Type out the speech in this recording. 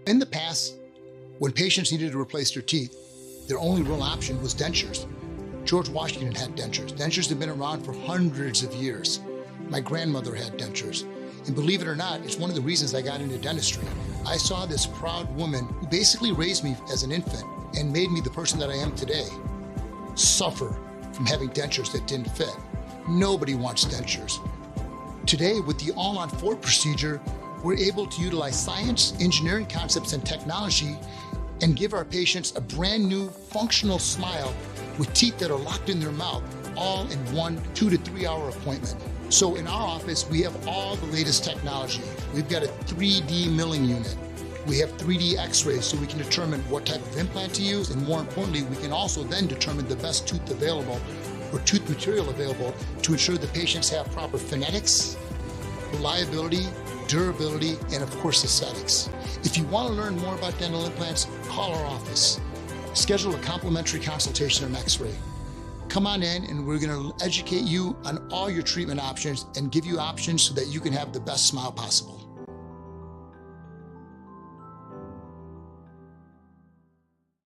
In the past, when patients needed to replace their teeth, their only real option was dentures. George Washington had dentures. Dentures have been around for hundreds of years. My grandmother had dentures. And believe it or not, it's one of the reasons I got into dentistry. I saw this proud woman who basically raised me as an infant and made me the person that I am today suffer from having dentures that didn't fit. Nobody wants dentures. Today, with the all-on-4 procedure, we're able to utilize science, engineering concepts, and technology and give our patients a brand new functional smile with teeth that are locked in their mouth, all in one 2 to 3 hour appointment. So in our office, we have all the latest technology. We've got a 3D milling unit. We have 3D x-rays so we can determine what type of implant to use, and more importantly, we can also then determine the best tooth available or tooth material available to ensure the patients have proper phonetics, reliability, durability, and of course aesthetics. If you want to learn more about dental implants, call our office. Schedule a complimentary consultation or x-ray. Come on in and we're going to educate you on all your treatment options and give you options so that you can have the best smile possible.